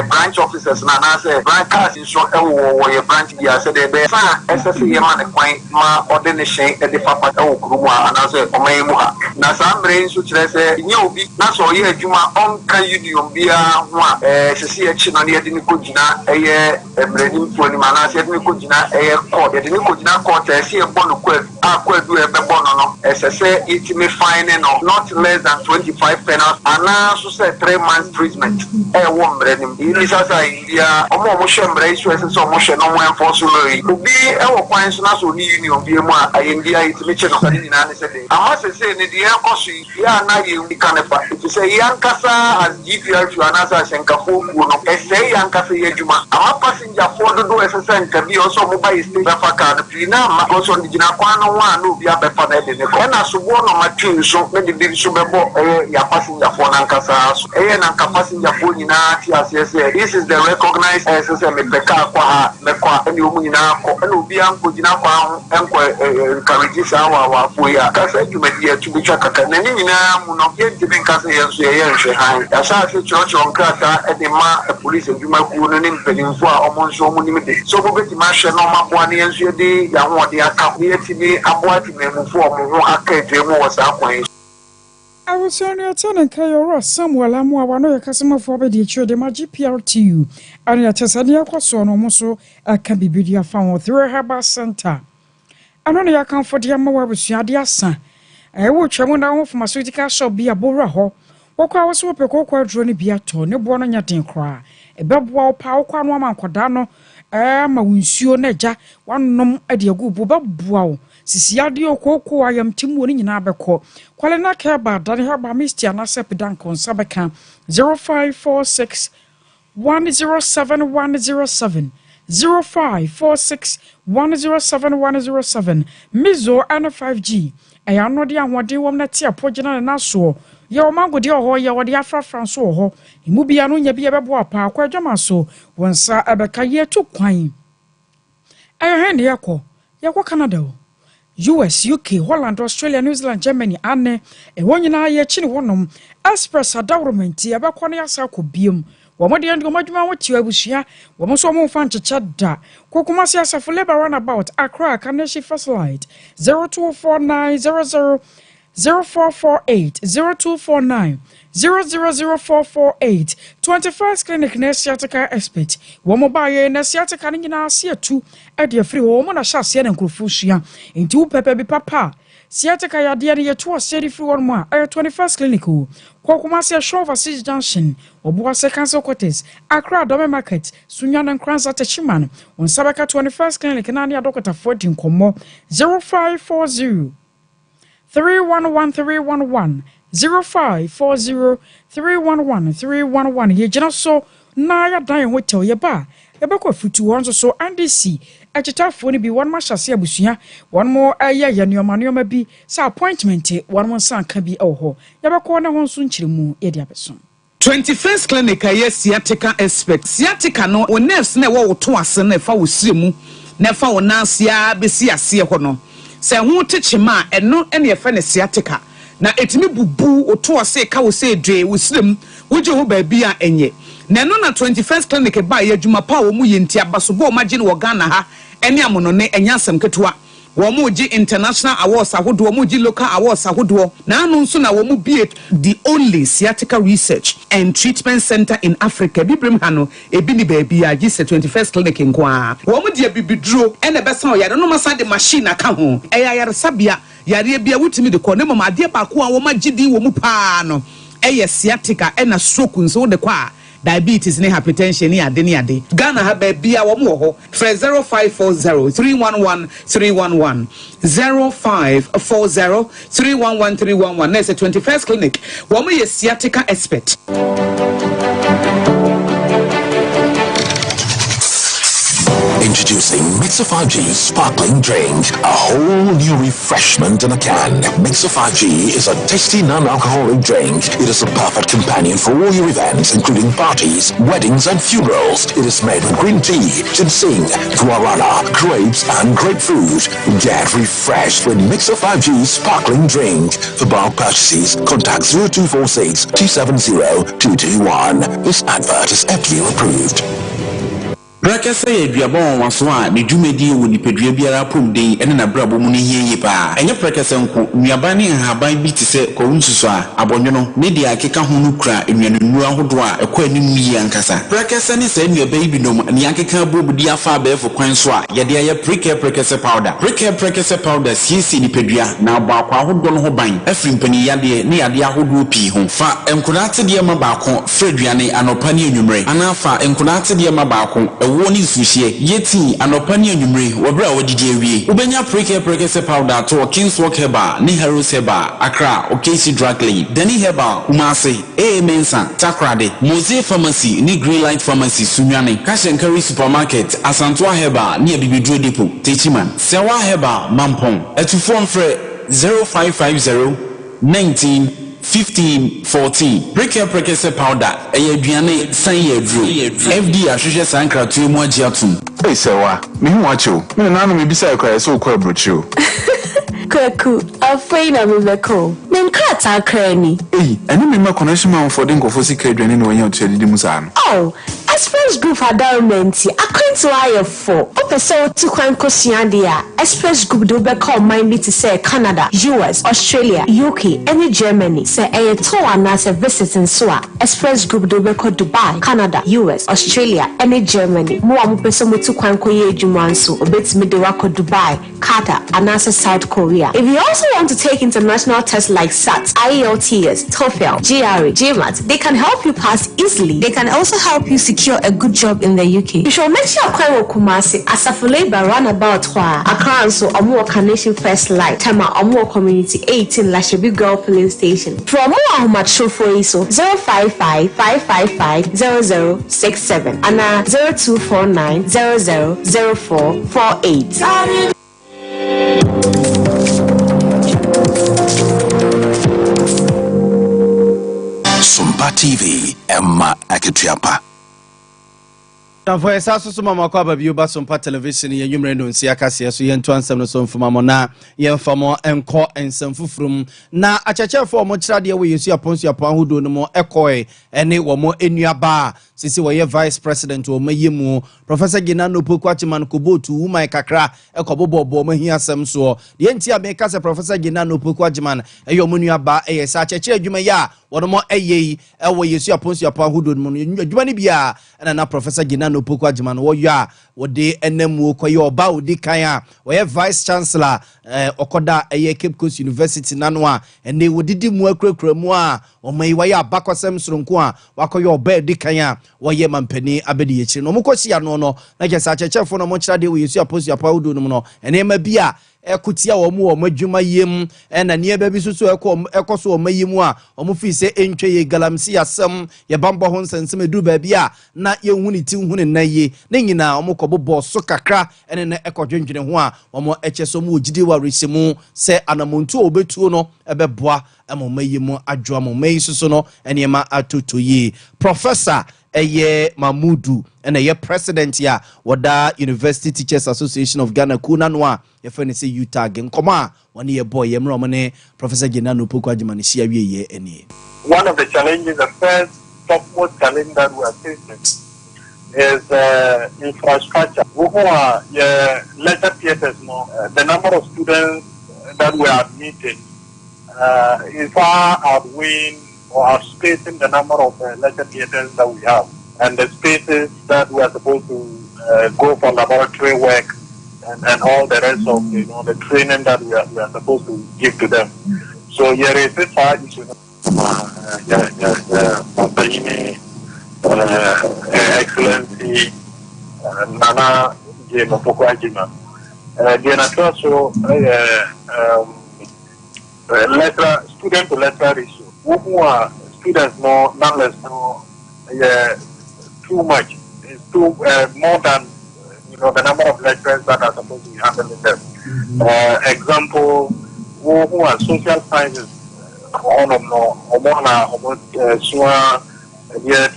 branch officers, and I say, branch cars in short, or your branch, I said, the bear, SSA man, my ordination at the Papa Kruma, and I said, Omemuha. Nasam brains, which I say, you be not so here, Juma, on can you be a CC on the Edinukujina, a brain for the Manas, Edinukujina, a court, Edinukujina court, I see a bond. Do a bono, as I say, it may fine not less than 25 penalties, and now so say 3 months treatment. A woman, in this India, a motion brace, so motion no one for Sulu. To be our points, national union, India, it's Mitchell of the United States. I must say, the air cost, yeah, now you can if you say Yankasa as GPR to another Shankafu, say Yankasa Yajuma. Our passenger for the do SSN can be also mobile state of a car, the Pina, goes on the Jinaquano. No be a better than the corner. So one of my teams, so many big super ya passenger phone and Casas, and passenger phone in RTS. This is the recognized SSM Peka, Mekwa, and Yumina, and Ubian Kujina, and encourages our Fuya. Casa, you may be to be Chaka, and Nina, not yet giving Casa and Shehan. As I say, Church on Kata, and the ma, a police and Juma Kunin, Peninfua, almost so limited. So, Bobby Masha, no Mapuani, and Shady, Yamu, the account, the I was only a tenant Kayora Samuel Amua, one of your customer for the children, my GPRTU, and your Tasania Quason, almost a can be video found through a herbal center. And only I come for the Amawa with Yadia son. I will travel down from my surgical shop be a Boraho. Walk I was whooping cocoa drone be a tone, born on your tin cry. A bebwa power quan woman quadano, ma winsio neja, one nom at your good bob. Sisi adio koko ayam timwoni nyina abekọ kwale na ka ba dane ha ba Mr. na sepedan konsabeka 0546 107107 0546 107107 Mizo ana 5G aya no de ahode wom na tia pogina na so ye o mango de ho ye wo de afrafran so ho imu bia no nya bia bebo apa akwa adwama so wonsa abeka ye to kwan ayo hende yakọ Canada o US, UK, Holland, Australia, New Zealand, Germany, Anne, and one in a chin one express a government, Abaconia Sako Bium, Wamadi and Gomajuma, what you wish here, Wamoso Fan to chat da, Kokumasia for labor runabout, Accra, Kaneshi First Light, 024900 0448 0249 000448 21st clinic na Siatica expert wo mobile na Siatica nyina ase atu e de free wo mo na hya ase na nkrofo hia enti wo pepe bi papa sciatica yadeɛ no yɛto ɔsɛde firi wɔn mu a ɛyɛ 21st clinic Kwakumasi Shova City Junction Obuase Council Quarters Accra Dome Market Sunyana Nkranza Techiman on Sabaka 21st clinic Nania Doctor 14 Komo 0540 311 0540 311 311 Yejina so na ya dan hotel yeba ebekwa futu won so NDC echitafo ni bi won ma hyase abusua won mo aya ya nneoma bi sa appointment won mo sanka bi ewo yebekwa ne ho nso nkyiremu ye dia beso 21st clinic aye sciatica expert sciatica no o nerves na wo to ase na fa wo siremu na fa wo nansia besi ase ho no se ho techema eno ene ye fa ne sciatica na etimi bubu o to ase ka wo se dwe wo sirem wo je ho ba bia enye na no na 21st clinic ba ye adwuma pa wo mu yenti abasobo o magine wo Ghana ha ene amono ne enyasem ketewa wo mu gi international awards ahodo wo mu gi local awards ahodo na anu nso na wo mu be the only sciatica research and treatment center in Africa bibrim ha no ebi ni ba bia gi 21st clinic nkoa wo mu dia bibiduro ene besa o yare no masa de machine aka ho eya yare sabia yare bia wutimi de ko ne mama ade ba ko a wo magidi wo mu pa no eye sciatica ena stroke nso de kwa diabetes ne hypertension ni ade Ghana ha ba bia wo mo ho 0540 311 311 0540 311 311 next 21st clinic wo mo ye sciatica expert. Introducing Mixer 5G Sparkling Drink, a whole new refreshment in a can. Mixer 5G is a tasty non-alcoholic drink. It is a perfect companion for all your events, including parties, weddings, and funerals. It is made with green tea, ginseng, guarana, grapes, and grapefruit. Get refreshed with Mixer 5G Sparkling Drink. For bulk purchases, contact 0246 270 221. This advert is FDA approved. Brakasa ye duabon waso a ne dwumedi wo nipadua biara pomden ene na brabo mu ne hieye pa enye brakasa nko nuaba ne haban bi te se korunsuso a abonwono ne dia akeka ho no kura enwanunu ahodo a ekwa anim yi ankasa brakasa ne se nuaba yi binom ne akeka bobudi afa abefo kwan so a ye de aye brakasa powder siesi nipadua na ba kwa ahodo no ho ban afri mpani yade ne yade ahodo pi ho fa enkunate de ma ba ko freduane anopa ne enwumre anafa enkunate de ma ba ko woni suhie yeti anopani anwumre wobra wodidi awie ubenya prekese powder to Kingswalk Heba ni Heroes Heba Accra Okesi Drug Lane Deni Heba Kumase Mensa Takrade Mose Pharmacy ni Greenlight Pharmacy Sunyane Kashenkari Supermarket Asantwa Heba ni Bibidro Depot Techiman Sewa Heba Mampong etufo mfre 0550 19 1514 prekese powder aduane san ye dro FD ahwehwe sankratu mu agiatum sewa me hu acho me nanu me bisa ekwa so kwa brochu Kwaku afei na mebeko men krata krani eni me ma connection man for den kofo sika aduane no wanya otedidi musa no Express Group Adalmenti akwenti aye for opese oti kwan kosua de a Express Group do be call mind to say Canada, US, Australia, UK, and Germany say a tour and as a visiting so Express Group do be call Dubai, Canada, US, Australia, and Germany. Mo ampeso mo tu kwan koye adwuma so obetimi de wako Dubai, Qatar, and as South Korea. If you also want to take international tests like SAT, IELTS, TOEFL, GRE, GMAT, they can help you pass easily. They can also help you secure a good job in the UK. You should make sure Kwai Kumasi Asafule by roundabout Accra so Omo Carnation First Light Tema Omo Community 18 Lashebi Girl Filling Station. From Omo Macho for ISO 055 555 0067 and 0249 000448. Sompa TV Emma Akitiapa. Na for esaso so mama kwa ba biuba Sompa television ye nwumre no nsia kase so ye nto ansem no so mfuma mo na ye mfamo enko ensem fufurum na achechefo mo kira de we yesu aponsu apon hodo no mo ekoi ene wo mo enuaba sisi wo ye vice president wo mayemu Professor Ginano Pokwachiman Kobotu umai kakra ekobobo mo hiasem so de ntia me kase Professor Ginano Pokwachiman eyo mo nuaba eye sa acheche adwuma ya wono mo eyeyi ewo yesu aponsu apon hodo no mo adwuma ni bia na Professor Ginano no poko adwuma no wo ya wo de enemu ko ye oba odi kan a wo ye vice chancellor okoda eye Cape Coast University nano a ene wo didi mu akrakra mu a o mai wa ya abakosem soronko a wakoye oba edi kan a wo ye mampani abedi ye chiri no mukosi ya no no na kesa chechefo no mo chira de wo yesu aposi apawudu no no ene ma bia ekotia wo mu wo madwuma yem na ne ba bi susu ekoso wo mayemu a wo fi se entwe ye galamsi asem ye bambo ho nsensem edu ba bia na ye huni ti huni na ye ne nyina wo kobobo so kakra ene na ekodwendwene ho a wo echeso mu ogidi wa resimu se anamontu obetuo no ebeboa mayemu adwo mayi susu no ene ma atoto yi Professor Mamudu and a president ya wada University Teachers Association of Ghana kuna noa ye fene se Utah gen koma one year boy yemromane Professor Genano Poko Adjumani share ye any. One of the challenges, the first topmost challenge that we are facing is infrastructure. Who are lecture theaters more? The number of students that we are admitting is far outweighing or outspacing the number of lecture theaters that we have, and the spaces that we are supposed to go for laboratory work and all the rest of the training that we are supposed to give to them. So here is this hard issue. Excellency Nana Jema Pokwajima. Student to lecturer issue. Who are students no nonetheless no too much. It's too more than the number of lecturers that are supposed to be handling them. Example, who are social sciences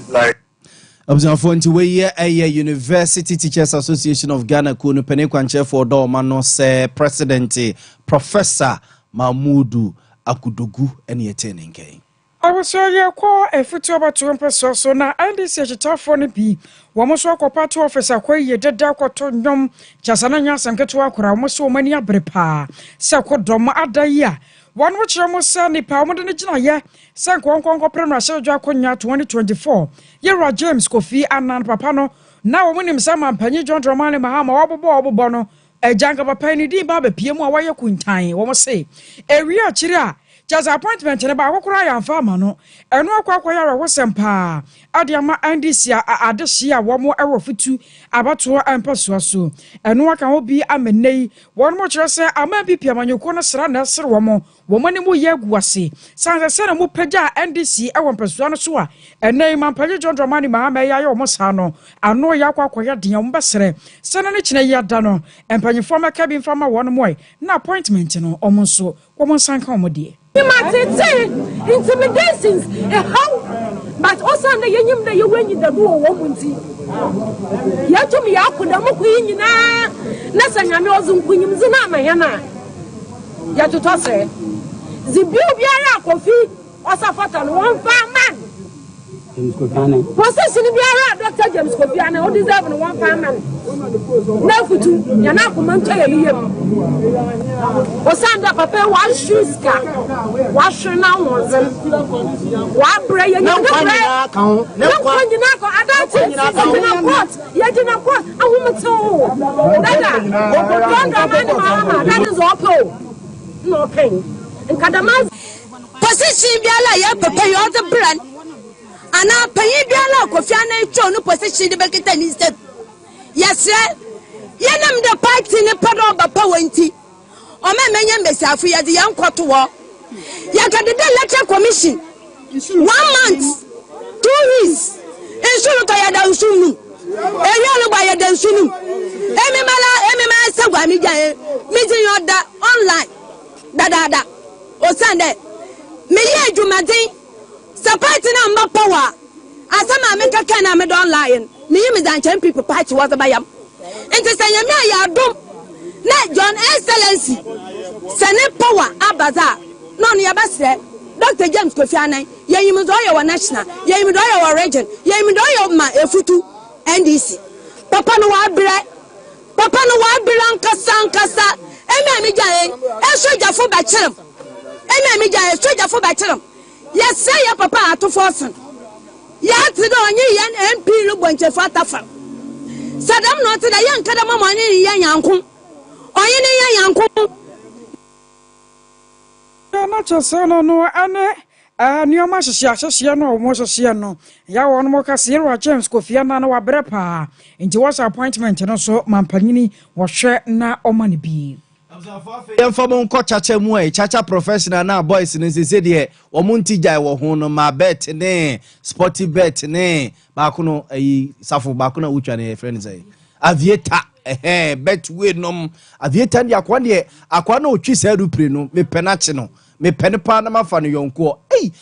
like Observant we a University Teachers Association of Ghana Kunu Penekwanche for Domano se President Professor Mamudu Akudogu any attending game. I was so your call a foot over to Empress so now and this is a tough for the B. Wamoso party officer quay ye dead dark or tonum, Jasananya and get to Akura, almost so many a brepa. Sako Doma Adaya. One which almost sandy power than a year, Sank one Premier Jaconia 2024. Yera James Kofi and Nan Papano. Now when him some and Penny John Dramani Mahama Obo Bono, a junk of a penny D Baba Piemo Waya Quintine, one say. A real chira. Just appointment and about cry and farmer no, and no quaquire was sempa. Adiama and this year, Adesia, one more hour for two, about 2 and persuaso, and no can be a menay, one more just say, I may be Piamano corner surrender, Sir Womo, woman mo yaguasi, Santa Sena mo peja and this year, I want persuana sua, and name and Pelly John Dramani Mahama Yomosano, and no Yakwa Diam Bassere, Sananichina Yadano, and Penny former cabin farmer one more, no appointment, almost so, woman sang comedy. You might say intimidations, how, but also the young that you went in the door, woman. You to me, I could have queen in a Nassana Nozum Queen Zana, Yana. Yet to toss it. The Bibiara coffee was a fat one farm man. Possessing Biara, Dr. James Copiana, who deserve one farm man. No, for two, Yanakuman. Was under Papa, one shoes car, wash your now was one brain, no I don't think yet in a pot, a woman's soul. That is all. No pain. And Kadamas position Biala, prepare your other brand. And I pay Biala, Kofiana, John, position the Beckett instead. Yes, sir. Yanam the party in the Pado Bapawenti. O me menye mbesiafu ya di yankwoto wo ya gade the lecture commission 1 month 2 weeks insuru to ya da nsunu eri anu ba ya da nsunu emimala sagwa mi jaye meeting yoda online dada o sande me ye adwumaden support na mba power asama me kaka na me don online me yimi dan champion people party was bayam enti sanyame ya dom na John Excellency Senate power abaza no ne yabasre Dr. James Kofiana yeyimido your national yeyimido your region yeyimido your ma efutu NDC papa no wa bere nkasa emi jaye sojafo ba kyerem emi jaye sojafo ba kyerem yes say ya papa ato force ya ti do onye yen MP lu bonche fatafa Sadam not the young Kadama money yankum. Or any yankum. Not your son or no, and your master Siano, Mososiano. Yawan Moka Sierra James Kofiana no Abrepa. Into what's appointment and also Mampanini was share na or money be. Yamfamo chacha muwe chacha professional na boys ni sisi omunti jai wo hono ma bet ne sporty bet ne ba kuno safo ba kuno utwa ne friends ai aviator bet we nom aviator ndi akwa na otwi sa dupre no me penache no me penipa na mafa no yonko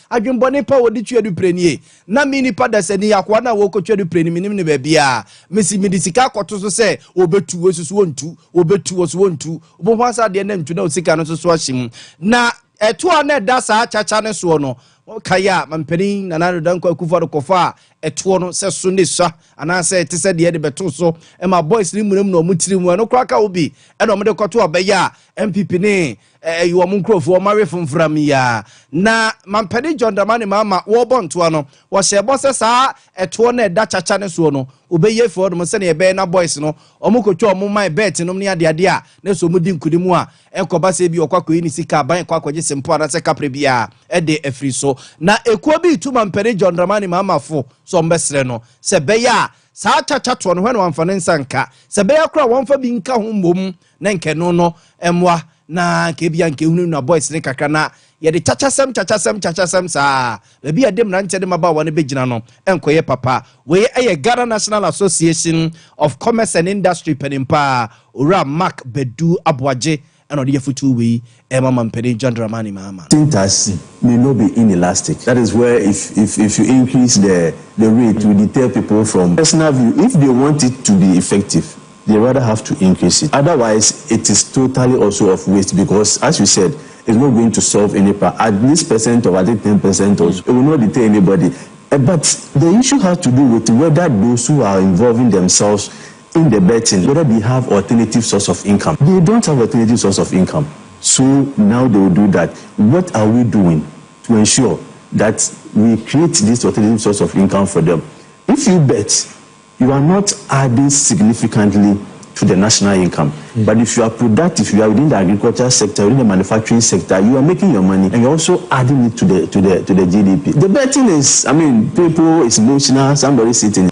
adwembone pa wodi twa dupre nie na mi nipa da sani akwa na wo ko twa dupre ni minim ne ba bia mesi medisika akoto so se obetu osusu wontu obetu osu wontu obo hwasa de na ntu na osika no so ahyim na eto na da sa chacha ne so no kaya mampeni na nanu danko akufo do kofa eto no se so ne sa ana se te se de beto so e ma boys ni munam no mutiri mu no kraka obi e no mede koto obeya MPP ne you are Munkrofo, marry from Framia. Na Mampedi John Damani Mama, Warbon to ano, was a bosses are a 200 Dutch channels one, obey for the Monsenia Bena boys no, or Mukocho, my bet, and omnia the idea, Neso Mudim Kudimua, and Kobasebi or Quaquini Sika, by Quaquajis and Poras a Capribia, a day a free so. Na Equabi to Mampedi John Damani Mama for some bestreno, Sebeya. Sa chacha when one for Nensanka, Sebeya crowd one for being Kahum, Nenke no, emwa. Na kebia nke hunu na boys ne kakra na ye de chachasem sa be adem na nche de maba wone begina no enkoye papa we Ghana National Association of Commerce and Industry penimpa ora Mark Bedu Abwaje and odi futu we mama mpede John Dramani mama Tintasi may not be inelastic. That is where if you increase the rate to deter people from personal view, if they want it to be effective, they rather have to increase it. Otherwise, it is totally also of waste because, as you said, it's not going to solve any problem. At least percent or at least 10% also, it will not deter anybody. But the issue has to do with whether those who are involving themselves in the betting, whether they have alternative source of income. They don't have alternative source of income. So now they will do that. What are we doing to ensure that we create this alternative source of income for them? If you bet, you are not adding significantly to the national income. But if you are productive, you are within the agriculture sector, within the manufacturing sector, you are making your money and you're also adding it to the GDP. The betting is, I mean, people is emotional, somebody sitting.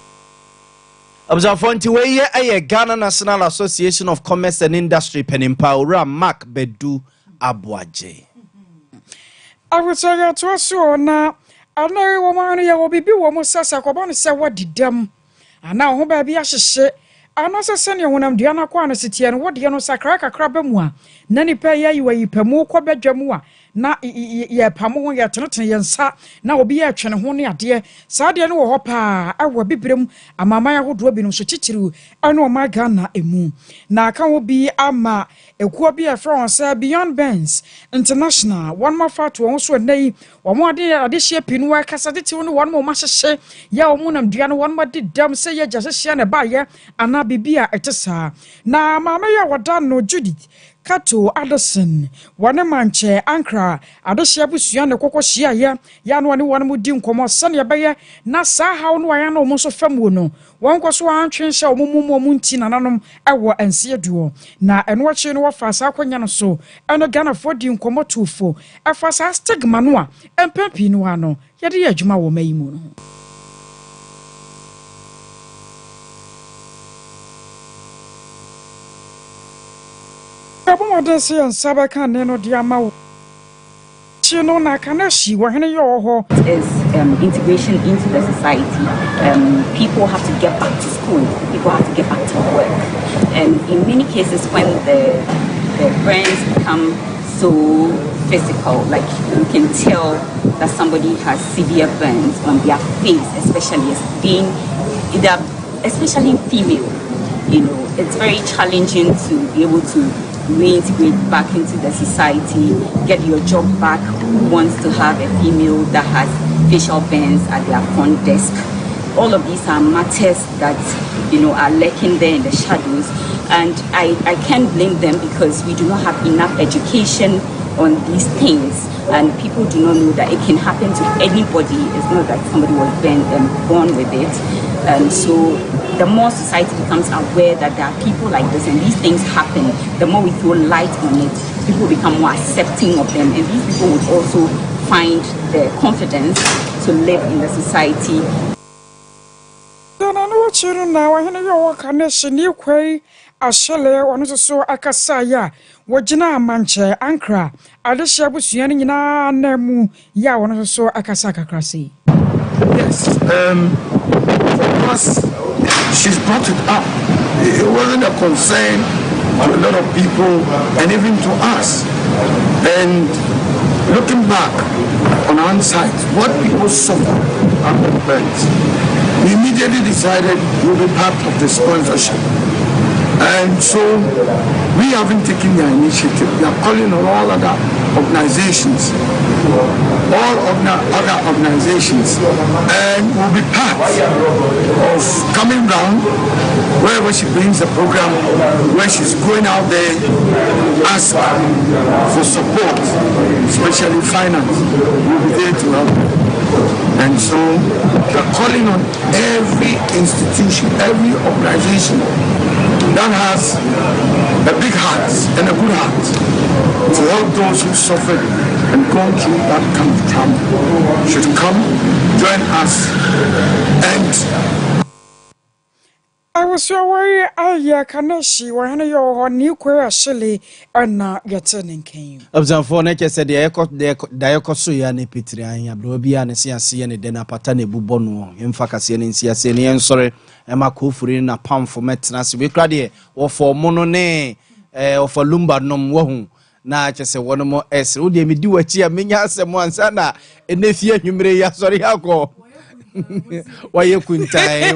Observanti we Ghana National Association of Commerce and Industry penimpa ora Mark Bedu Abwaje. I would say to us na ana woman ya obibi wo mo sasa ko ba no se wadidam ana ho ba bia hyehye ana sese ne honam dua na kwa no sitie no wode no sakra kakra ba mu a na nipa ya yi pamu ko badwamu a na ye pamu ho ye teneten ye nsa na obi ya twene ho ne ade sa ade no wo ho pa awa bibrem amama ya hodo bi no so chichiru ana o ma Ghana emu na aka wo bi ama ekuo bi e France Beyond Benz International one more fat won so nei wo mo ade hye pinu wa kasa de ti no one mo ma hyehye ya wo munam dua no one mo de dam se ye gya hyehye na ba ye ana bibia etesa na mama ya wada no Judith Kato Addison wane manche ankra adohia busua ne kokohia ya no wane won mu di nkomo sane ye beye na sa hawo no aya no mo so famu no won koso antwen hye omumu mu nti nananom ewo ansie duo na eno achi no wafa sa akonya no so eno Ghana fo di nkomo tufo afa sa stigma no a empempi no ano ye de adwuma wo mayimu no Modesi and Sabaka Neno Diamao. Chino Nakanashi, wahene yo is integration into the society. People have to get back to school, people have to get back to work. And in many cases when the burns become so physical, like you can tell that somebody has severe burns on their face, especially especially female. You know, it's very challenging to be able to reintegrate back into the society, get your job back. Who wants to have a female that has facial burns at their front desk? All of these are matters that, you know, are lurking there in the shadows, and I can't blame them because we do not have enough education on these things, and people do not know that it can happen to anybody. It's not that somebody was born with it, and so the more society becomes aware that there are people like this and these things happen, the more we throw light on it, people become more accepting of them, and these people would also find the confidence to live in the society. Ashele wano so akasaya wajina manche ankra adesha busuani nyina nemu ya wano so akasaka krasi. Yes, for us, she's brought it up. It wasn't a concern to a lot of people and even to us. And looking back on hindsight, what people suffer at the event, we immediately decided we'll be part of the sponsorship. And so we haven't taken the initiative. We are calling on all other organizations, and we'll be part of coming round wherever she brings a program, where she's going out there, ask for support, especially finance. We'll be there to help her. And so we're calling on every institution, every organization that has a big heart and a good heart to help those who suffered and gone through that kind of trauma should come, join us, and I was so worried. I Kanashi, where your new queer Shelley and not getting came. Observe for nature said the echo Diacosuya and Pitria, Brobia and CNC and Dena Patane Bubono, in Facasian in CSN, and sorry, Emma Kufuri in a pound for Metnas, we crady, or for Monone, or for Lumba nom wohun. Na just one more S. Would me do a cheer, Minya, someone, Sana, and if you may, sorry, how go. Why you couldn't tie?